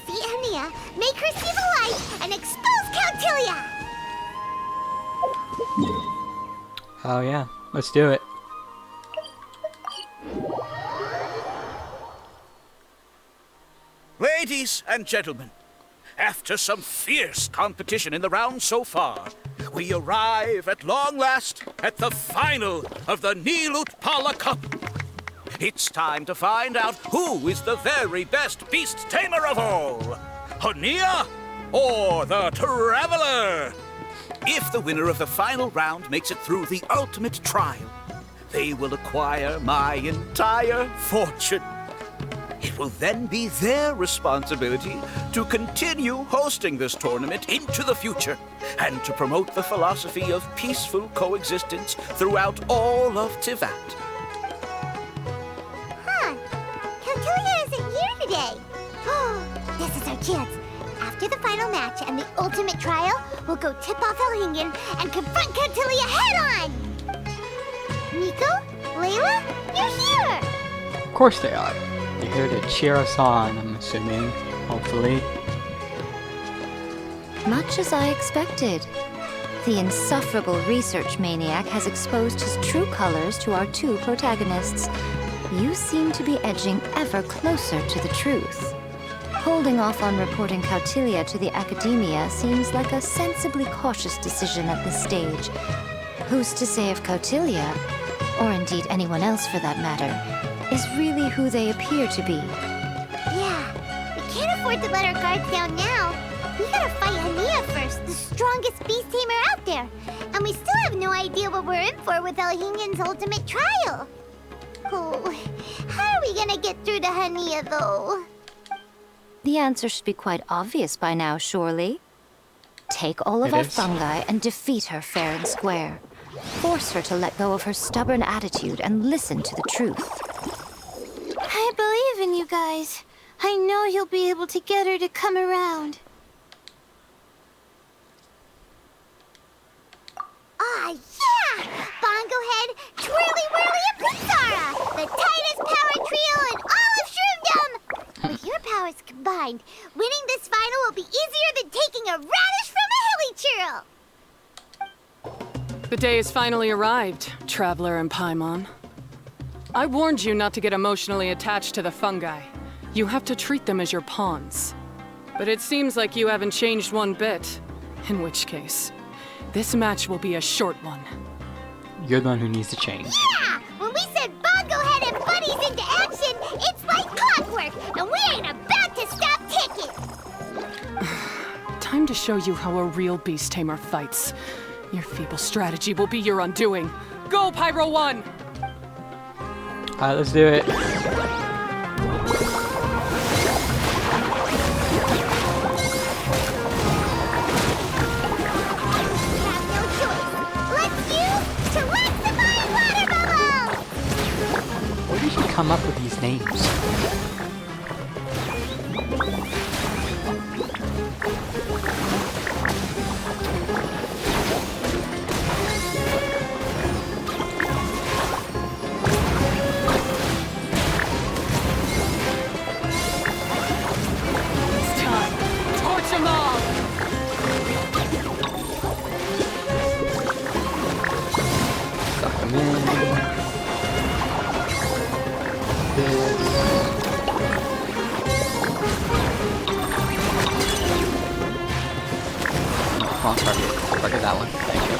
defeat Hania, make her see the light, and expose Countilia! Oh yeah, let's do it. Ladies and gentlemen, after some fierce competition in the round so far, we arrive at long last at the final of the Nilut Pala Cup. It's time to find out who is the very best beast tamer of all, Hania or the Traveler. If the winner of the final round makes it through the ultimate trial, they will acquire my entire fortune. It will then be their responsibility to continue hosting this tournament into the future and to promote the philosophy of peaceful coexistence throughout all of Tivat. Huh. Countilia isn't here today. This is our chance. After the final match and the ultimate trial, we'll go tip off Elhingen and confront Countilia head-on! Nico? Layla? You're here! Of course they are. They're here to cheer us on, I'm assuming. Hopefully. Much as I expected. The insufferable research maniac has exposed his true colors to our two protagonists. You seem to be edging ever closer to the truth. Holding off on reporting Countilia to the Academia seems like a sensibly cautious decision at this stage. Who's to say if Countilia, or indeed anyone else for that matter, is really who they appear to be? Yeah, we can't afford to let our guards down now. We gotta fight Hania first, the strongest beast tamer out there. And we still have no idea what we're in for with Elhingen's ultimate trial. Oh, how are we gonna get through to Hania, though? The answer should be quite obvious by now, surely. Take all of our fungi and defeat her fair and square. Force her to let go of her stubborn attitude and listen to the truth. I believe in you guys. I know you'll be able to get her to come around. Ah, yeah! Bongo Head, Twirly Whirly, and Pizarra! The tightest power trio in all of Shroomdom! With your powers combined, winning this final will be easier than taking a radish from a hilly churl! The day has finally arrived, Traveler and Paimon. I warned you not to get emotionally attached to the fungi. You have to treat them as your pawns. But it seems like you haven't changed one bit. In which case, this match will be a short one. You're the one who needs to change. Yeah! When we send Bongo Head and buddies into action, it's like clockwork, and we ain't about to stop ticking! Time to show you how a real beast tamer fights. Your feeble strategy will be your undoing. Go, Pyro 1! Alright, let's do it. Where did you come up with these names? Target that one. Thank you.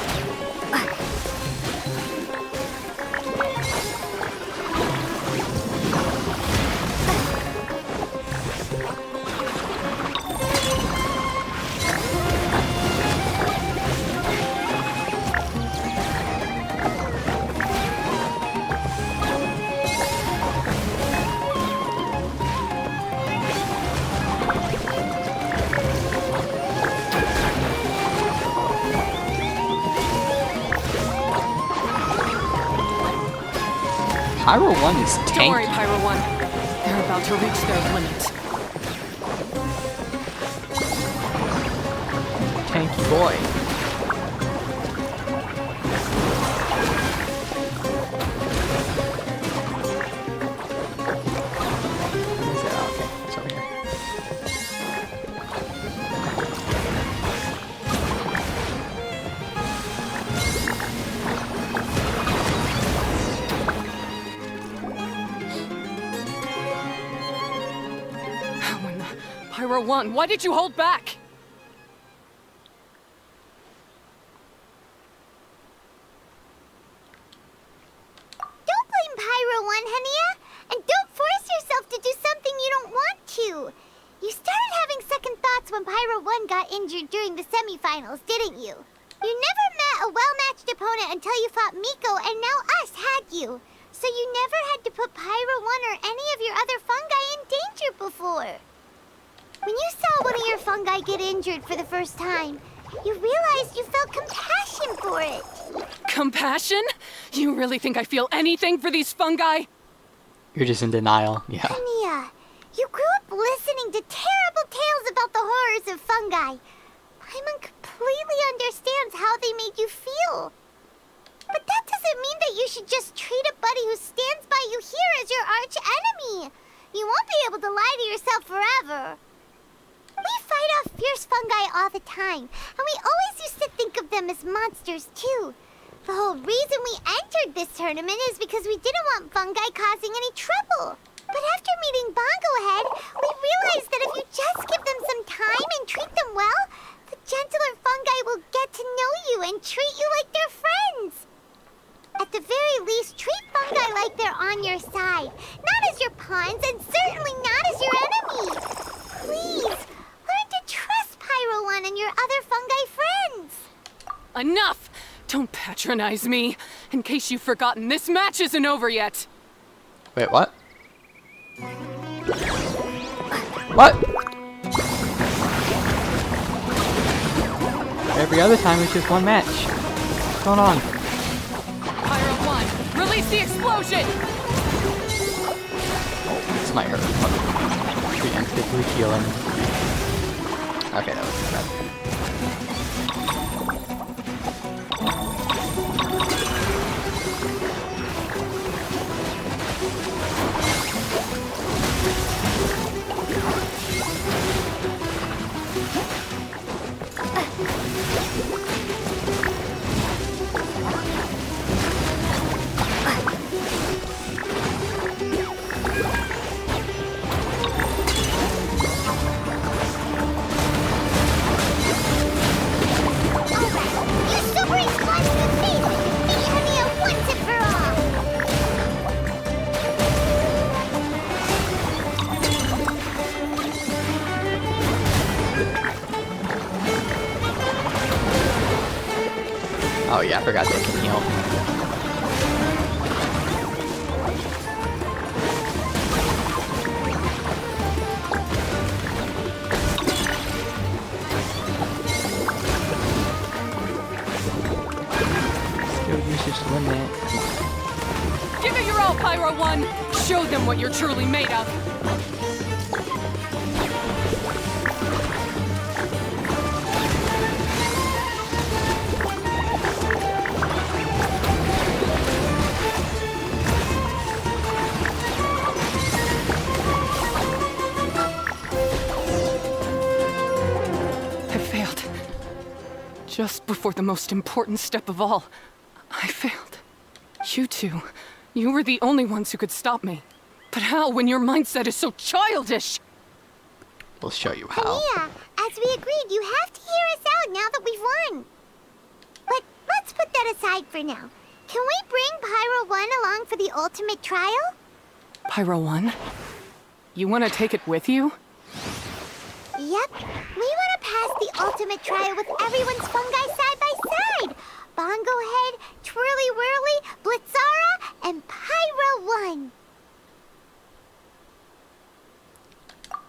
Pyro 1 is tanky. Don't worry, Pyro 1. They're about to reach their limit. Tanky boy. Where is it? Oh, okay, it's over here. Pyro 1, why did you hold back? Don't blame Pyro 1, Hania! And don't force yourself to do something you don't want to! You started having second thoughts when Pyro 1 got injured during the semifinals, didn't you? You never met a well-matched opponent until you fought Miko, and now us had you. So you never had to put Pyro 1 or any of your other fungi in danger before. When you saw one of your fungi get injured for the first time, you realized you felt compassion for it. Compassion? You really think I feel anything for these fungi? You're just in denial. Yeah. Hania, you grew up listening to terrible tales about the horrors of fungi. Paimon completely understands how they made you feel. But that doesn't mean that you should just treat a buddy who stands by you here as your arch enemy. You won't be able to lie to yourself forever. We fight off fierce fungi all the time, and we always used to think of them as monsters too. The whole reason we entered this tournament is because we didn't want fungi causing any trouble. But after meeting Bongo Head, we realized that if you just give them some time and treat them well, the gentler fungi will get to know you and treat you like they're friends. At the very least, treat fungi like they're on your side, not as your pawns and certainly not as your enemies. Please, learn to trust Pyro 1 and your other fungi friends. Enough! Don't patronize me. In case you've forgotten, this match isn't over yet. Wait, what? What? Every other time it's just one match. What's going on? Pyro 1, release the explosion! This might hurt. Preemptively healing. Okay, that was bad. Oh yeah, I forgot they can heal. Still usage limit. Give it your all, Pyro 1! Show them what you're truly made of! Just before the most important step of all, I failed. You two, you were the only ones who could stop me. But how when your mindset is so childish? We'll show you how. Hania, as we agreed, you have to hear us out now that we've won. But let's put that aside for now. Can we bring Pyro 1 along for the ultimate trial? Pyro 1? You want to take it with you? Yep, we want to pass the ultimate trial with everyone's fungi side by side. Bongo Head, Twirly Whirly, Blitzara, and Pyro 1.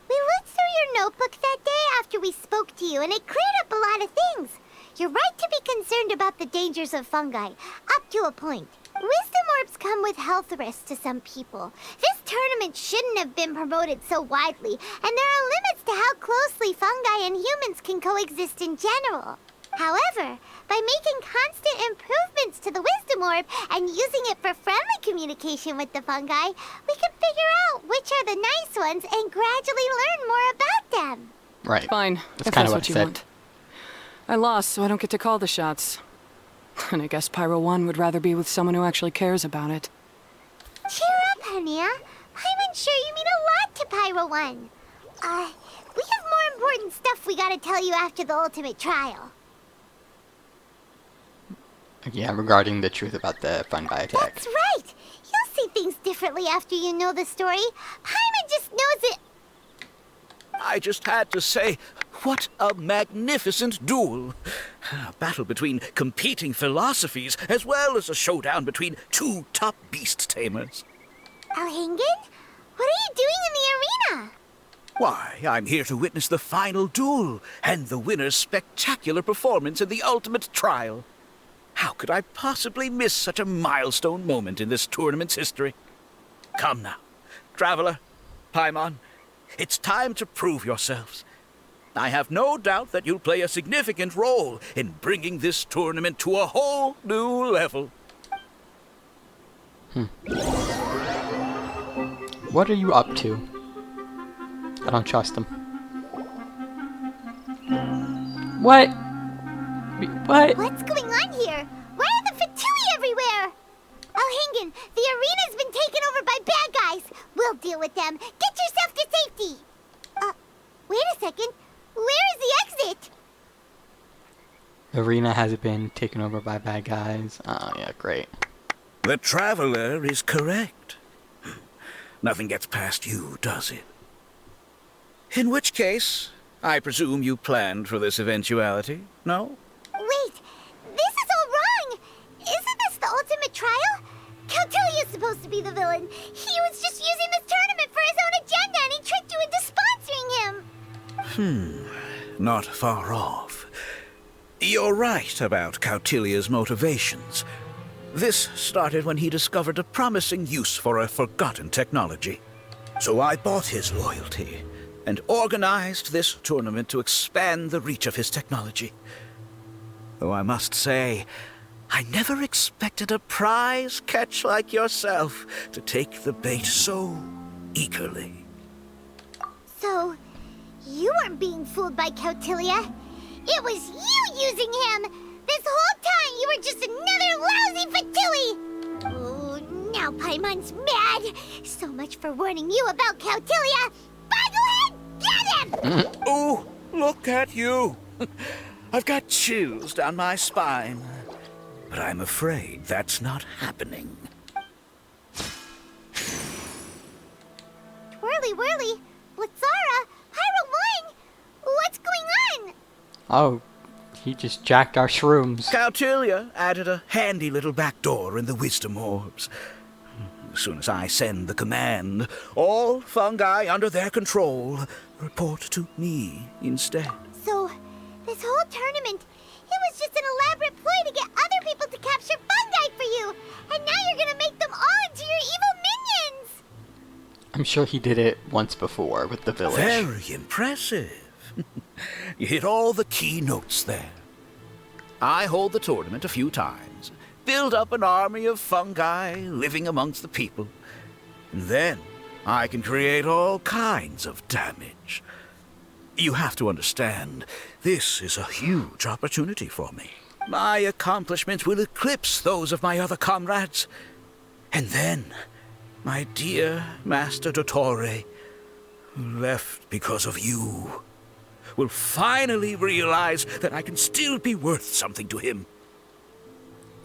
We looked through your notebook that day after we spoke to you, and it cleared up a lot of things. You're right to be concerned about the dangers of fungi, up to a point. Wisdom orbs come with health risks to some people. This tournament shouldn't have been promoted so widely, and there are limits to how closely fungi and humans can coexist in general. However, by making constant improvements to the Wisdom Orb and using it for friendly communication with the fungi, we can figure out which are the nice ones and gradually learn more about them. Right. Fine, That's if kind that's of what what you it said. want. I lost, so I don't get to call the shots. And I guess Pyro 1 would rather be with someone who actually cares about it. Cheer up, Hania. I'm sure you mean a lot to Pyro 1. We have more important stuff we gotta tell you after the ultimate trial. Yeah, regarding the truth about the fungi attack. That's right! You'll see things differently after you know the story. Paimon just knows it. I just had to say, what a magnificent duel. A battle between competing philosophies, as well as a showdown between two top beast tamers. Alhingen? What are you doing in the arena? Why, I'm here to witness the final duel and the winner's spectacular performance in the ultimate trial. How could I possibly miss such a milestone moment in this tournament's history? Come now, Traveler, Paimon, it's time to prove yourselves. I have no doubt that you'll play a significant role in bringing this tournament to a whole new level. What are you up to? I don't trust him. What? What? What's going on here? Why are the Fatui everywhere? Alhingen, the arena's been taken over by bad guys. We'll deal with them. Get yourself to safety. Wait a second. Where is the exit? The arena has been taken over by bad guys. Oh, yeah, great. The Traveler is correct. Nothing gets past you, does it? In which case, I presume you planned for this eventuality, no? Wait, this is all wrong. Isn't this the ultimate trial? Cautilia's supposed to be the villain. He was just using this tournament for his own agenda and he tricked you into sponsoring him. Not far off. You're right about Cautilia's motivations. This started when he discovered a promising use for a forgotten technology. So I bought his loyalty and organized this tournament to expand the reach of his technology. Though I must say, I never expected a prize catch like yourself to take the bait so eagerly. So, you weren't being fooled by Cautilia. It was you using him. This whole time you were just another lousy Fatui. Oh, now Paimon's mad. So much for warning you about Cautilia. Boglehead, get him! Oh, look at you. I've got chills down my spine. But I'm afraid that's not happening. Whirly, whirly. Lazara, Pyro 1. What's going on? Oh, he just jacked our shrooms. Cautilia added a handy little back door in the wisdom orbs. As soon as I send the command, all fungi under their control report to me instead. So, this whole tournament, it was just an elaborate ploy to get other people to capture fungi for you. And now you're gonna make them all into your evil minions. I'm sure he did it once before with the village. Very impressive. You hit all the key notes there. I hold the tournament a few times, build up an army of fungi living amongst the people, and then I can create all kinds of damage. You have to understand, this is a huge opportunity for me. My accomplishments will eclipse those of my other comrades. And then, my dear Master Dottore, who left because of you, will finally realize that I can still be worth something to him.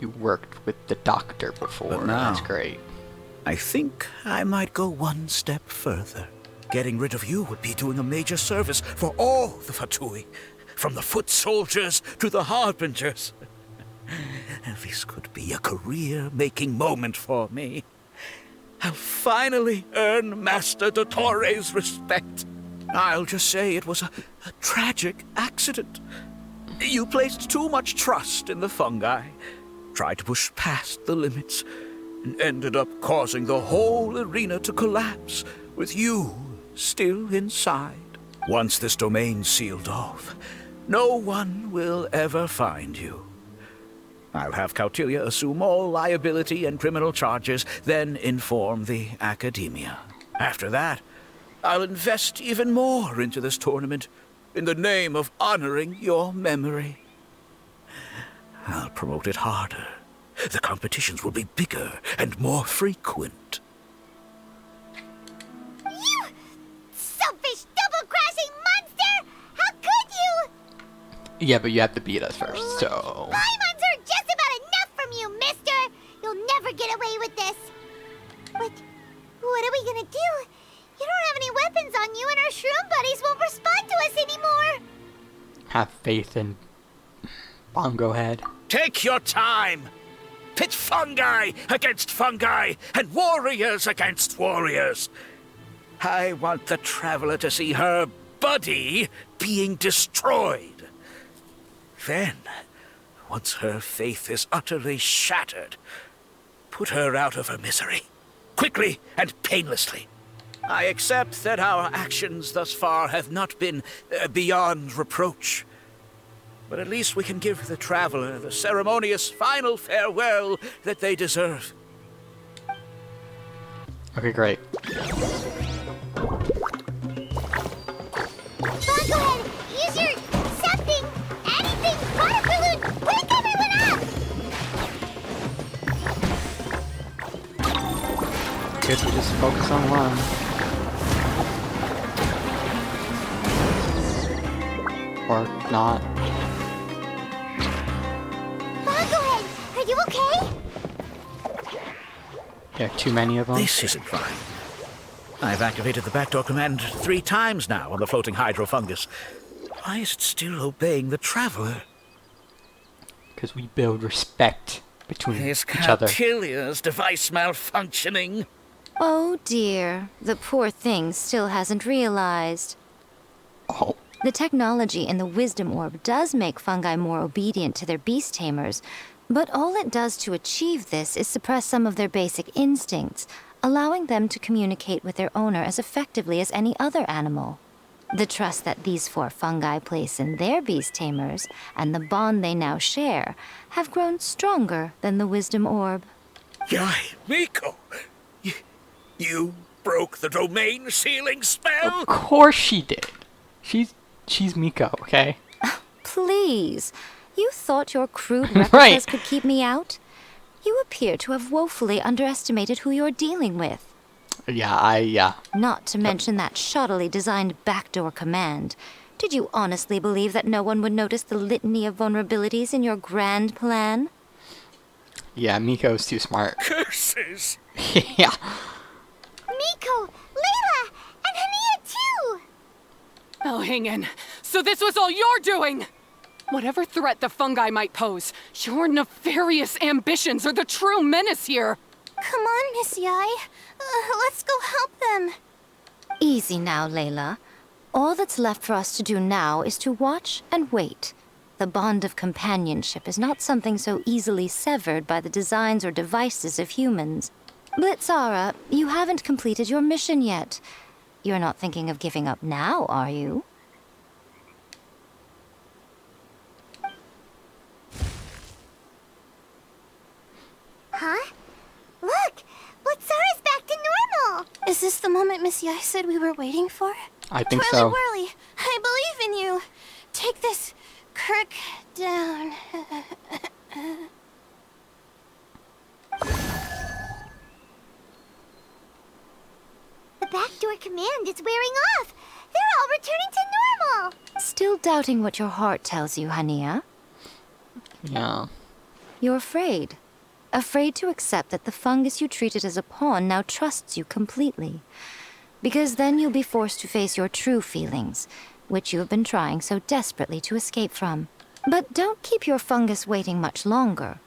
You worked with the doctor before. But now- That's great. I think I might go one step further. Getting rid of you would be doing a major service for all the Fatui, from the foot soldiers to the harbingers. This could be a career-making moment for me. I'll finally earn Master Dottore's respect. I'll just say it was a tragic accident. You placed too much trust in the fungi, tried to push past the limits, and ended up causing the whole arena to collapse, with you still inside. Once this domain's sealed off, no one will ever find you. I'll have Cautilia assume all liability and criminal charges, then inform the Academia. After that, I'll invest even more into this tournament, in the name of honoring your memory. I'll promote it harder. The competitions will be bigger and more frequent. You selfish, double-crashing monster! Yeah, but you have to beat us first, so... Paimons are just about enough from you, mister! You'll never get away with this! But what are we gonna do? You don't have any weapons on you and our shroom buddies won't respond to us anymore! Have faith in Bongo Head. Take your time. Pit fungi against fungi and warriors against warriors. I want the traveler to see her buddy being destroyed. Then, once her faith is utterly shattered, put her out of her misery, quickly and painlessly. I accept that our actions thus far have not been beyond reproach. But at least we can give the traveler the ceremonious final farewell that they deserve. Okay, great. Bongo Head, use your something, anything, water balloon, wake everyone up! Guess we just focus on one. Or not. Bongo Head, are you okay? Yeah, too many of them. This isn't right. I've activated the backdoor command 3 times now on the floating hydrofungus. Why is it still obeying the traveler? Because we build respect between Is each other. Cartilia's device malfunctioning? Oh dear, the poor thing still hasn't realized. Oh, The technology in the Wisdom Orb does make fungi more obedient to their beast tamers, but all it does to achieve this is suppress some of their basic instincts, allowing them to communicate with their owner as effectively as any other animal. The trust that these 4 fungi place in their beast tamers, and the bond they now share, have grown stronger than the Wisdom Orb. Yai, Miko! You broke the domain sealing spell? of course she did. She's Miko, okay? Please, you thought your crude Right. replicas could keep me out? You appear to have woefully underestimated who you're dealing with. Yeah, Not to mention that shoddily designed backdoor command. Did you honestly believe that no one would notice the litany of vulnerabilities in your grand plan? Yeah, Miko's too smart. Curses! Yeah. Miko, Layla, and Hania too! Oh, hang in. So this was all you're doing! Whatever threat the fungi might pose, your nefarious ambitions are the true menace here! Come on, Miss Yai. Let's go help them. Easy now, Layla. All that's left for us to do now is to watch and wait. The bond of companionship is not something so easily severed by the designs or devices of humans. Blitzara, you haven't completed your mission yet. You're not thinking of giving up now, are you? Huh? Look! Blitzara's back to normal! Is this the moment Miss Yai said we were waiting for? I think Twirly so. Whirly, I believe in you. Take this Kirk down. The backdoor command is wearing off. They're all returning to normal. Still doubting what your heart tells you, Hania? Yeah. You're afraid. Afraid to accept that the fungus you treated as a pawn now trusts you completely. Because then you'll be forced to face your true feelings, which you have been trying so desperately to escape from. But don't keep your fungus waiting much longer.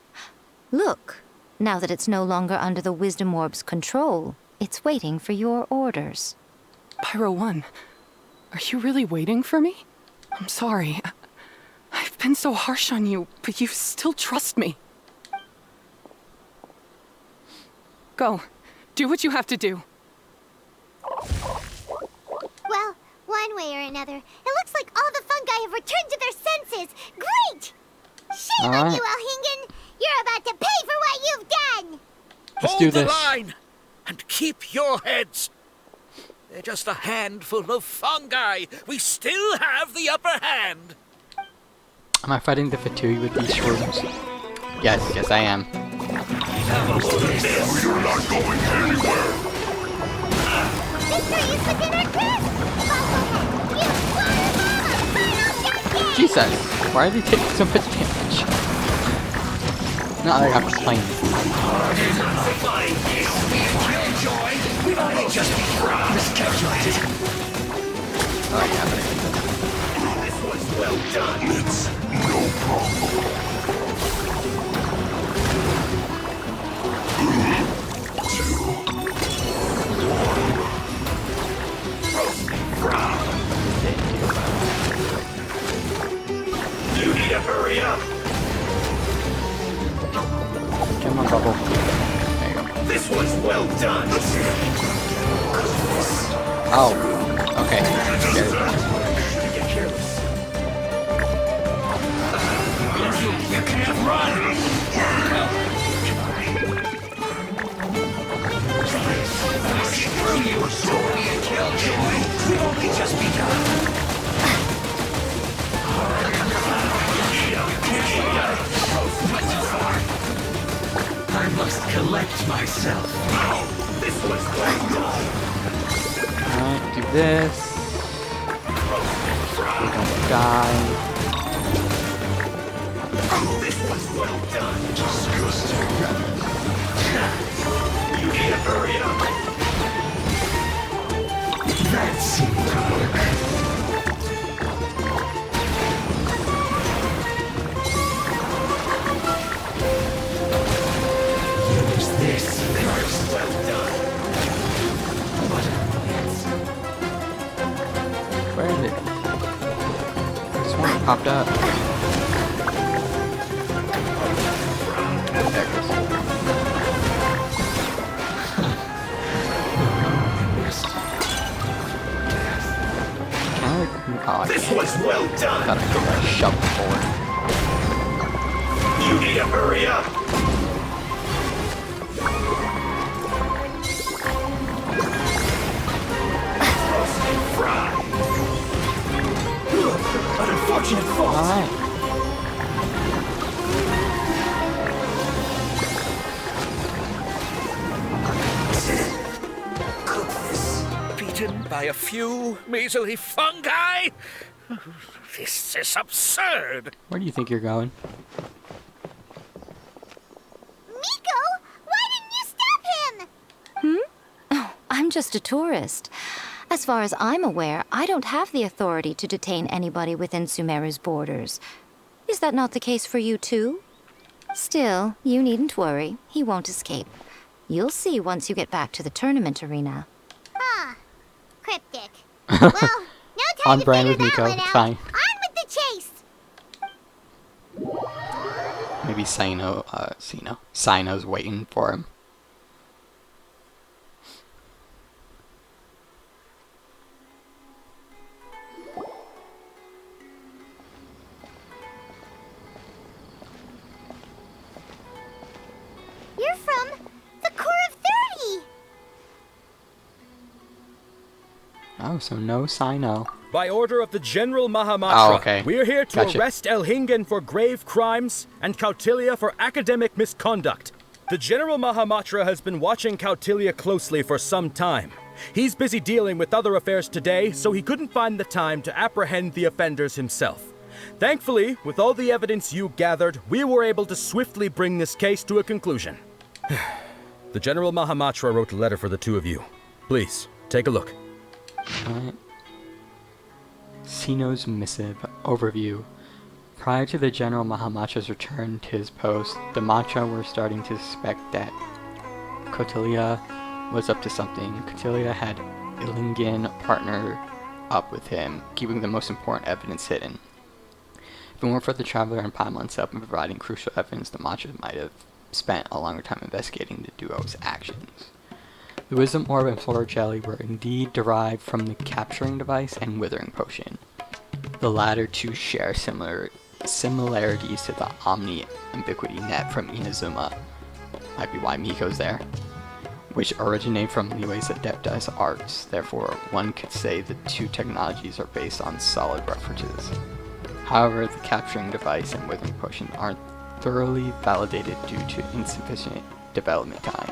Look, now that it's no longer under the Wisdom Orb's control, it's waiting for your orders. Pyro 1, are you really waiting for me? I'm sorry. I've been so harsh on you, but you still trust me. Go. Do what you have to do. Well, one way or another, it looks like all the fungi have returned to their senses. Great! Shame on you, Alhingen! You're about to pay for what you've done! Let's Hold do the this. line and keep your heads. They're just a handful of fungi. We still have the upper hand. Am I fighting the fatigue with these shrooms? Yes, I am. You're not going anywhere. Victory is within our grasp! You water mama! Final judgment! Jesus, why are they taking so much damage? Not like I'm complaining. Oh yeah, but This was well done. It's no problem. You need to hurry up. come on, Bubble. There you go. This was well done. Oh, okay. There. Get careless. You can't run. Screw you. Be a killjoy. We've only just begun. I must collect myself. This was well done. Alright, do this. We don't die. This was well done. Disgusting. You need to hurry up. That seemed to work. Use this first. Well done. What else? Where is it? This one popped up. There it goes. Oh, I This was well done. thought I could shove it forward. You need to hurry up. Roasted fry. An unfortunate fault. Alright. Goodness. Beaten by a few measly fungi? This is absurd. Where do you think you're going? Miko, why didn't you stop him? I'm just a tourist. As far as I'm aware, I don't have the authority to detain anybody within Sumeru's borders. Is that not the case for you too? Still, you needn't worry. He won't escape. You'll see once you get back to the tournament arena. Ah, cryptic. Well, no time On to brand figure with that Miko, one it's out. fine. On with the chase. Maybe Sino's waiting for him. You're from the Core of 30. Oh, so no Sino. By order of the General Mahamatra, Oh, okay. we're here to Gotcha. arrest Elhingen for grave crimes and Kautilya for academic misconduct. The General Mahamatra has been watching Kautilya closely for some time. He's busy dealing with other affairs today, so he couldn't find the time to apprehend the offenders himself. Thankfully, with all the evidence you gathered, we were able to swiftly bring this case to a conclusion. The General Mahamatra wrote a letter for the two of you. Please, take a look. Alright. Sino's missive overview. Prior to the General Mahamatra's return to his post, the Matra were starting to suspect that Kautilya was up to something. Kautilya had Illingen partner up with him, keeping the most important evidence hidden. If it weren't for the Traveler and Paimon's help in providing crucial evidence, the Matra might have spent a longer time investigating the duo's actions. The Wisdom Orb and Floral Jelly were indeed derived from the Capturing Device and Withering Potion. The latter two share similarities to the Omni Ubiquity Net from Inazuma, might be why Miko's there, which originate from Liyue's Adeptus arts. Therefore, one could say the two technologies are based on solid references. However, the Capturing Device and Withering Potion aren't thoroughly validated due to insufficient development time.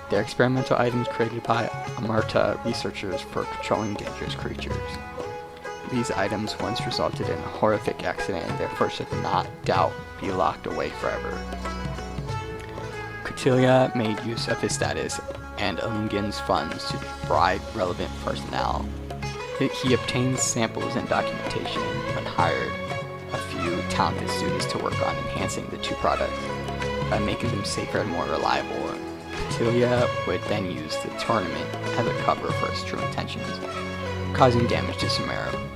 They're experimental items created by Amarta researchers for controlling dangerous creatures. these items once resulted in a horrific accident and therefore should not doubt be locked away forever. Cotilia made use of his status and Elingen's funds to bribe relevant personnel. He obtained samples and documentation and hired a few talented students to work on enhancing the two products by making them safer and more reliable. Cotilia would then use the tournament as a cover for his true intentions, causing damage to Sumeru.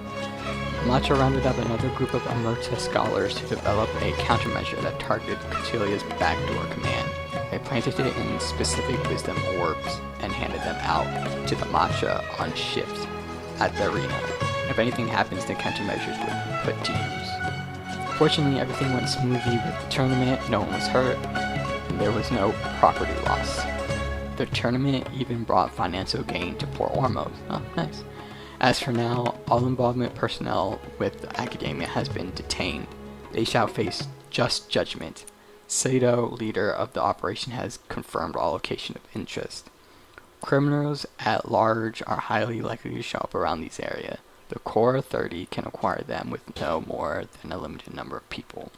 Macho rounded up another group of Amerta scholars to develop a countermeasure that targeted Cotilia's backdoor command. They planted it in specific wisdom orbs and handed them out to the Matcha on shift at the arena. If anything happens, the countermeasures would be put to use. Fortunately, everything went smoothly with the tournament, no one was hurt, and there was no property loss. The tournament even brought financial gain to Port Ormos. Oh, nice. As for now, all involvement personnel with the academia has been detained. They shall face just judgment. Sato, leader of the operation, has confirmed all location of interest. Criminals at large are highly likely to show up around these areas. The core 30 can acquire them with no more than a limited number of people.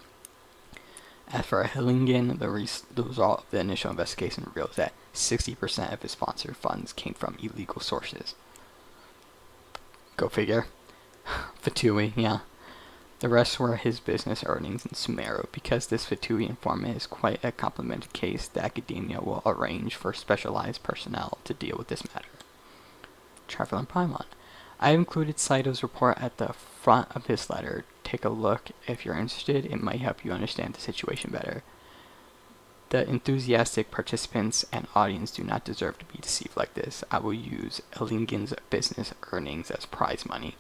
As for Hillingen, the result of the initial investigation reveals that 60% of his sponsored funds came from illegal sources. Go figure. Fatui, yeah. The rest were his business earnings in Sumeru. Because this Fatui informant is quite a complicated case, the academia will arrange for specialized personnel to deal with this matter. Traveler Paimon. I have included Saito's report at the front of this letter. Take a look if you're interested. It might help you understand the situation better. The enthusiastic participants and audience do not deserve to be deceived like this. I will use Elingen's business earnings as prize money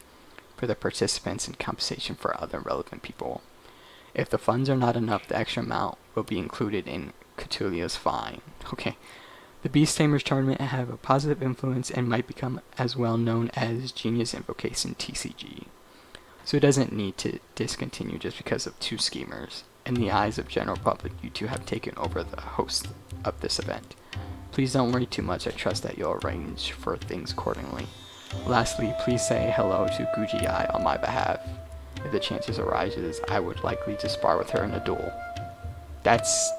for the participants and compensation for other relevant people. If the funds are not enough, the extra amount will be included in Cotilia's fine. Okay. The Beast Tamers tournament have a positive influence and might become as well known as Genius Invocation TCG. So it doesn't need to discontinue just because of two schemers. In the eyes of general public, you two have taken over the host of this event. Please don't worry too much. I trust that you'll arrange for things accordingly. Lastly, please say hello to Guji Ai on my behalf. If the chances arises, I would likely to spar with her in a duel. That's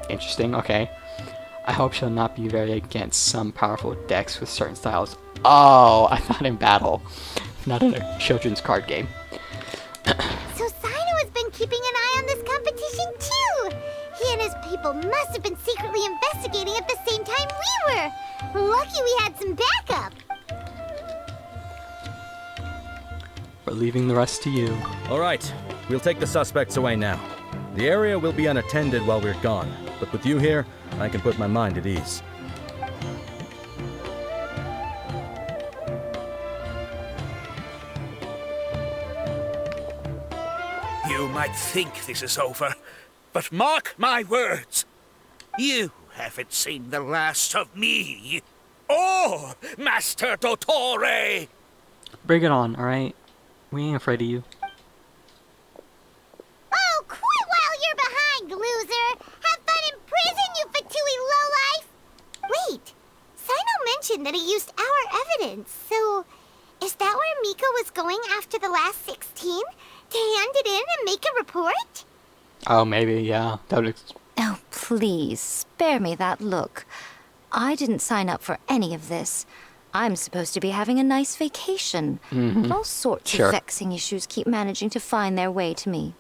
interesting, okay. I hope she'll not be very against some powerful decks with certain styles. Oh, I thought in battle, not in a children's card game. So Sino has been keeping an eye on this competition too! He and his people must have been secretly investigating at the same time we were! Lucky we had some backup! We're leaving the rest to you. Alright, we'll take the suspects away now. The area will be unattended while we're gone, but with you here, I can put my mind at ease. You might think this is over, but mark my words. You haven't seen the last of me. Or Master Dottore! Bring it on, alright? We ain't afraid of you. Oh, quit while you're behind, loser! Have fun in prison, you Fatui lowlife! Wait, Sino mentioned that he used our evidence, so is that where Miko was going after the last 16? To hand it in and make a report? Oh, maybe, yeah. That would Oh, please, spare me that look. I didn't sign up for any of this. I'm supposed to be having a nice vacation. But all sorts of vexing issues keep managing to find their way to me.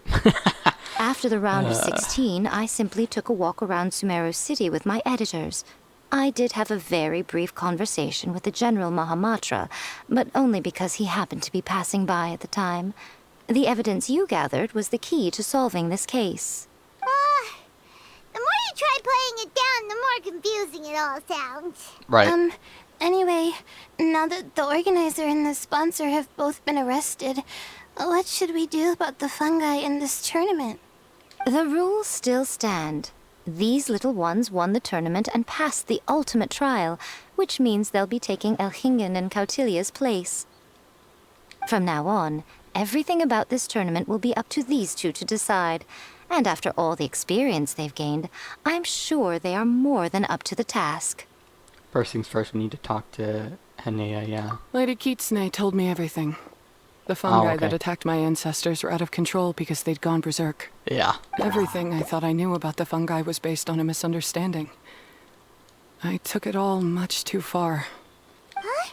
After the round of 16, I simply took a walk around Sumeru City with my editors. I did have a very brief conversation with the General Mahamatra, but only because he happened to be passing by at the time. The evidence you gathered was the key to solving this case. The more you try playing it down, the more confusing it all sounds. right. Anyway, now that the organizer and the sponsor have both been arrested, what should we do about the fungi in this tournament? The rules still stand. These little ones won the tournament and passed the ultimate trial, which means they'll be taking Elhingen and Cautilia's place. From now on, everything about this tournament will be up to these two to decide. And after all the experience they've gained, I'm sure they are more than up to the task. First things first, we need to talk to Hanea, yeah. Lady Kitsune told me everything. The fungi okay. that attacked my ancestors were out of control because they'd gone berserk. Yeah. Everything I thought I knew about the fungi was based on a misunderstanding. I took it all much too far. Huh?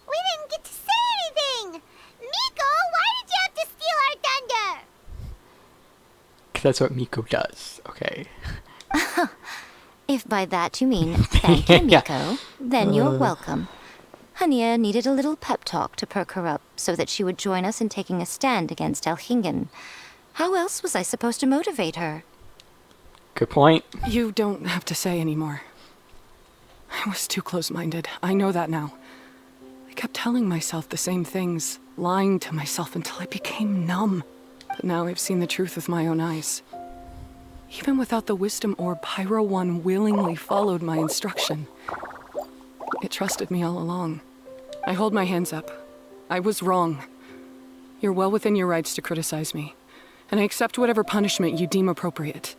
We didn't get to say anything! Miko, why did you have to steal our thunder? 'Cause that's what Miko does. Okay. If by that you mean thank you, Yeah. Miko, then you're welcome. Hania needed a little pep talk to perk her up so that she would join us in taking a stand against Elhingen. How else was I supposed to motivate her? Good point. You don't have to say anymore. I was too close-minded. I know that now. I kept telling myself the same things, lying to myself until I became numb. But now I've seen the truth with my own eyes. Even without the wisdom orb, Pyro 1 willingly followed my instruction. It trusted me all along. I hold my hands up. I was wrong. You're well within your rights to criticize me, and I accept whatever punishment you deem appropriate.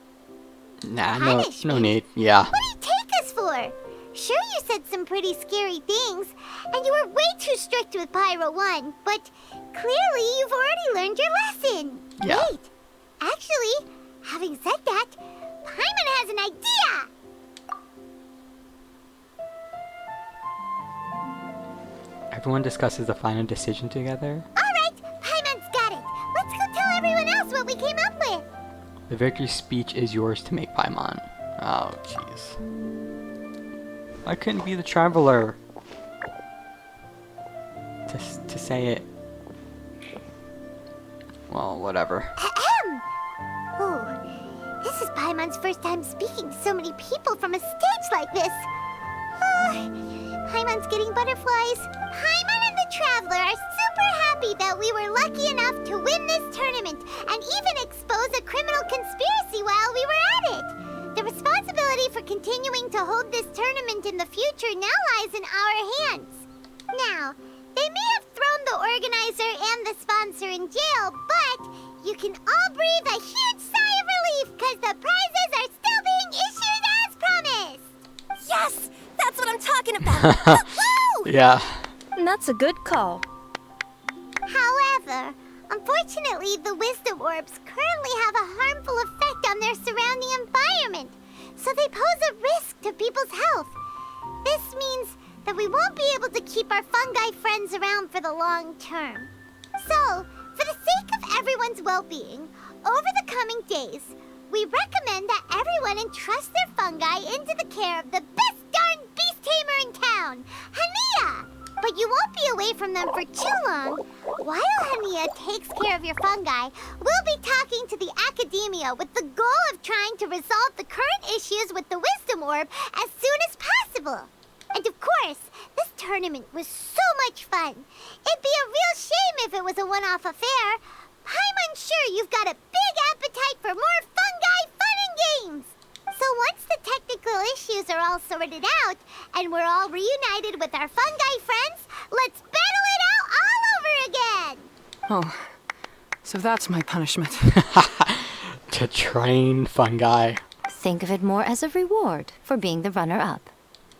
Nah, no Punishment? need. Yeah. What do you take us for? Sure, you said some pretty scary things, and you were way too strict with Pyro 1, but clearly you've already learned your lesson. Yeah. Wait, actually, having said that, Paimon has an idea! Everyone discusses the final decision together. Alright, Paimon's got it. Let's go tell everyone else what we came up with. The victory speech is yours to make, Paimon. Oh, jeez. I couldn't be the traveler to say it. Well, whatever. Ahem! Ooh, this is Paimon's first time speaking to so many people from a stage like this. Paimon's getting butterflies. Paimon and the Traveler are super happy that we were lucky enough to win this tournament and even expose a criminal conspiracy while we were at it. The responsibility for continuing to hold this tournament in the future now lies in our hands. Now, they may have thrown the organizer and the sponsor in jail, but you can all breathe a huge sigh of relief because the prizes are still being issued as promised. Yes! That's what I'm talking about! Woo! Yeah. That's a good call. However, unfortunately, the wisdom orbs currently have a harmful effect on their surrounding environment, so they pose a risk to people's health. This means that we won't be able to keep our fungi friends around for the long term. So, for the sake of everyone's well-being, over the coming days, we recommend that everyone entrust their fungi into the care of the best darn beast tamer in town, Hania! But you won't be away from them for too long. While Hania takes care of your fungi, we'll be talking to the academia with the goal of trying to resolve the current issues with the wisdom orb as soon as possible. And of course, this tournament was so much fun. It'd be a real shame if it was a one-off affair. I'm unsure you've got a big appetite for more fungi fun and games. So once the technical issues are all sorted out, and we're all reunited with our fungi friends, let's battle it out all over again! Oh, so that's my punishment. To train fungi. Think of it more as a reward for being the runner-up.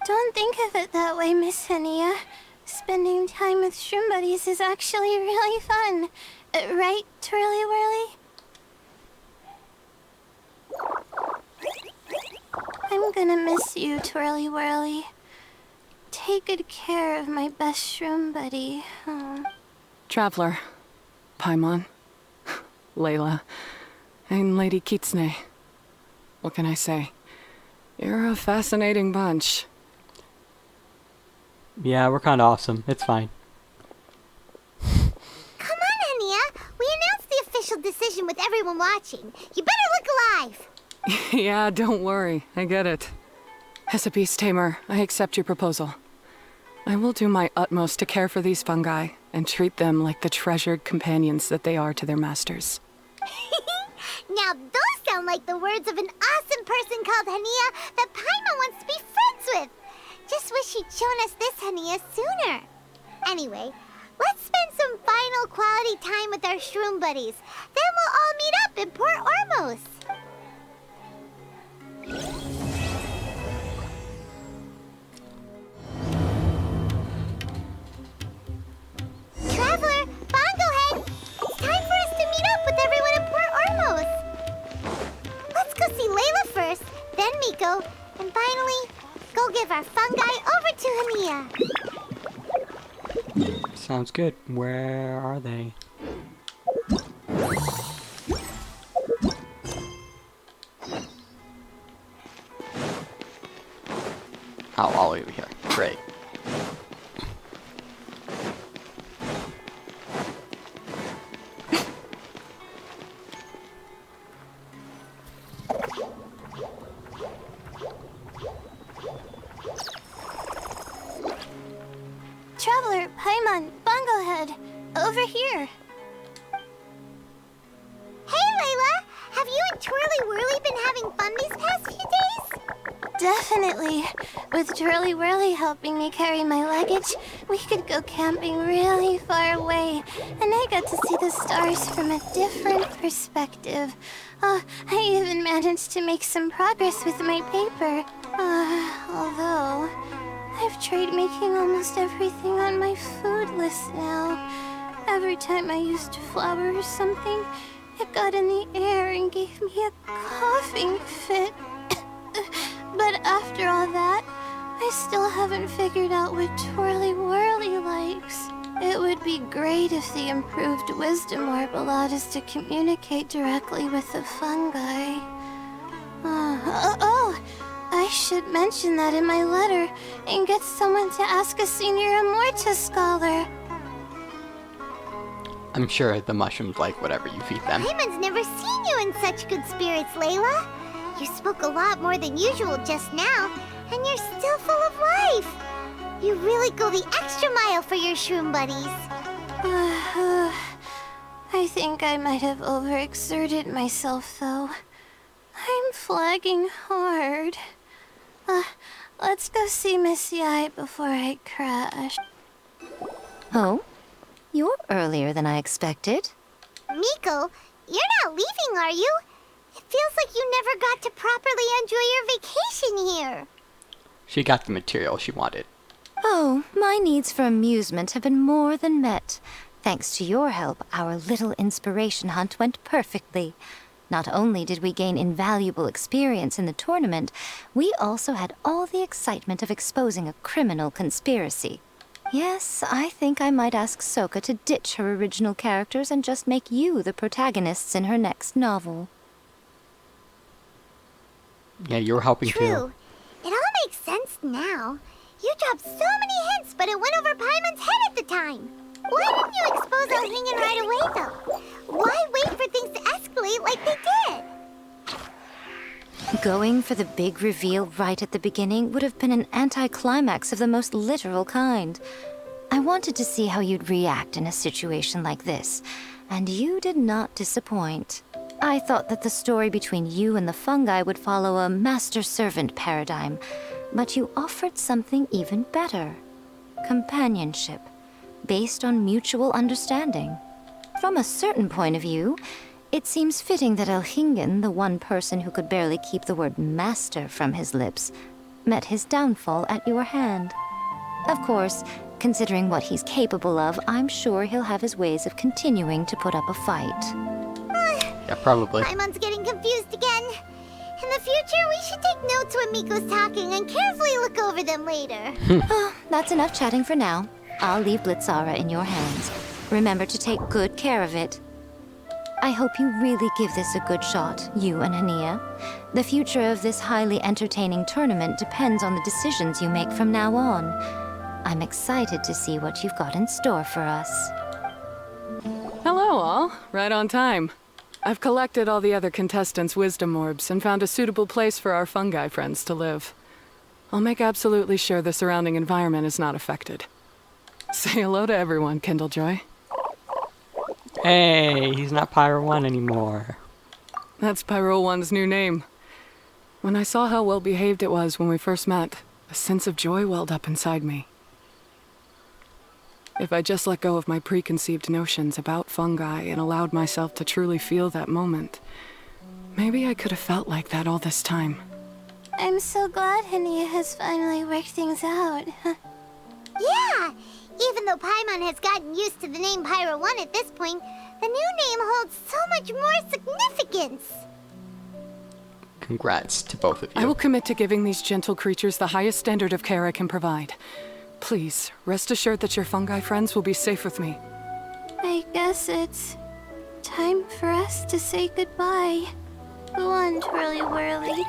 Don't think of it that way, Miss Hania. Spending time with shroom buddies is actually really fun. Right, Twirly Whirly? I'm gonna miss you, Twirly Whirly. Take good care of my best shroom buddy. Traveler, Paimon, Layla, and Lady Kitsune. What can I say? You're a fascinating bunch. Yeah, we're kind of awesome. It's fine. Come on, Hania. We announced the official decision with everyone watching. You better look alive. Yeah, don't worry. I get it. As a beast tamer, I accept your proposal. I will do my utmost to care for these fungi and treat them like the treasured companions that they are to their masters. Now those sound like the words of an awesome person called Hania that Paimon wants to be friends with. Just wish she'd shown us this Hania sooner. Anyway, let's spend some final quality time with our shroom buddies. Then we'll all meet up in Port Ormos. Traveler, Bongo Head, Miko. And finally, go give our fungi over to Hania. Sounds good. Where are they? Oh, all over here. Great. Traveler, Paimon, Bunglehead, over here. Hey, Layla! Have you and Twirly Whirly been having fun these past few days? Definitely. With Twirly Whirly helping me carry my luggage, we could go camping really far away, and I got to see the stars from a different perspective. Oh, I even managed to make some progress with my paper. Although, I've tried making almost everything on my food list now. Every time I used flour or something, it got in the air and gave me a coughing fit. But after all that, I still haven't figured out what Twirly Whirly likes. It would be great if the improved wisdom orb allowed us to communicate directly with the fungi. I should mention that in my letter and get someone to ask a senior Amorta scholar. I'm sure the mushrooms like whatever you feed them. Paimon's never seen you in such good spirits, Layla. You spoke a lot more than usual just now, and you're still full of life. You really go the extra mile for your shroom buddies. I think I might have overexerted myself, though. I'm flagging hard. Let's go see Miss Yai before I crash. Oh? You're earlier than I expected. Miko, you're not leaving, are you? It feels like you never got to properly enjoy your vacation here. She got the material she wanted. Oh, my needs for amusement have been more than met. Thanks to your help, our little inspiration hunt went perfectly. Not only did we gain invaluable experience in the tournament, we also had all the excitement of exposing a criminal conspiracy. Yes, I think I might ask Sokka to ditch her original characters and just make you the protagonists in her next novel. Yeah, you're helping too. True. It all makes sense now. You dropped so many hints, but it went over Paimon's head at the time. Why didn't you expose Elhingen right away, though? Why wait for things to escalate like they did? Going for the big reveal right at the beginning would have been an anticlimax of the most literal kind. I wanted to see how you'd react in a situation like this, and you did not disappoint. I thought that the story between you and the fungi would follow a master-servant paradigm, but you offered something even better. Companionship, based on mutual understanding. From a certain point of view, it seems fitting that Elhingen, the one person who could barely keep the word master from his lips, met his downfall at your hand. Of course, considering what he's capable of, I'm sure he'll have his ways of continuing to put up a fight. Yeah, probably. Paimon's getting confused again. In the future, we should take notes when Miko's talking and carefully look over them later. That's enough chatting for now. I'll leave Blitzara in your hands. Remember to take good care of it. I hope you really give this a good shot, you and Hania. The future of this highly entertaining tournament depends on the decisions you make from now on. I'm excited to see what you've got in store for us. Hello, all. Right on time. I've collected all the other contestants' wisdom orbs and found a suitable place for our fungi friends to live. I'll make absolutely sure the surrounding environment is not affected. Say hello to everyone, Kindlejoy. Hey, he's not Pyro 1 anymore. That's Pyro 1's new name. When I saw how well behaved it was when we first met, a sense of joy welled up inside me. If I just let go of my preconceived notions about fungi and allowed myself to truly feel that moment, maybe I could have felt like that all this time. I'm so glad Hania has finally worked things out. Yeah! Even though Paimon has gotten used to the name Pyro 1 at this point, the new name holds so much more significance. congrats to both of you. I will commit to giving these gentle creatures the highest standard of care I can provide. Please, rest assured that your fungi friends will be safe with me. I guess it's time for us to say goodbye. Go on, Twirly Whirly.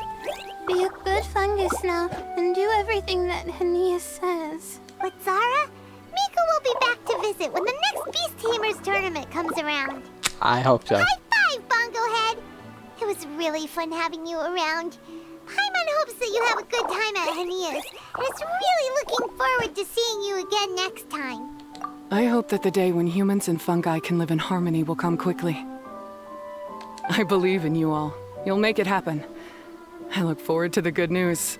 Be a good fungus now and do everything that Aeneas says. But Zara, Mika will be back to visit when the next Beast Tamers tournament comes around. I hope so. High five, Bongo Head! It was really fun having you around. Paimon hopes that you have a good time at Aeneas, and is really looking forward to seeing you again next time. I hope that the day when humans and fungi can live in harmony will come quickly. I believe in you all. You'll make it happen. I look forward to the good news.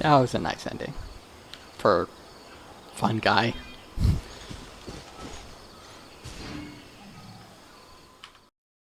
That was a nice ending. For Fungi.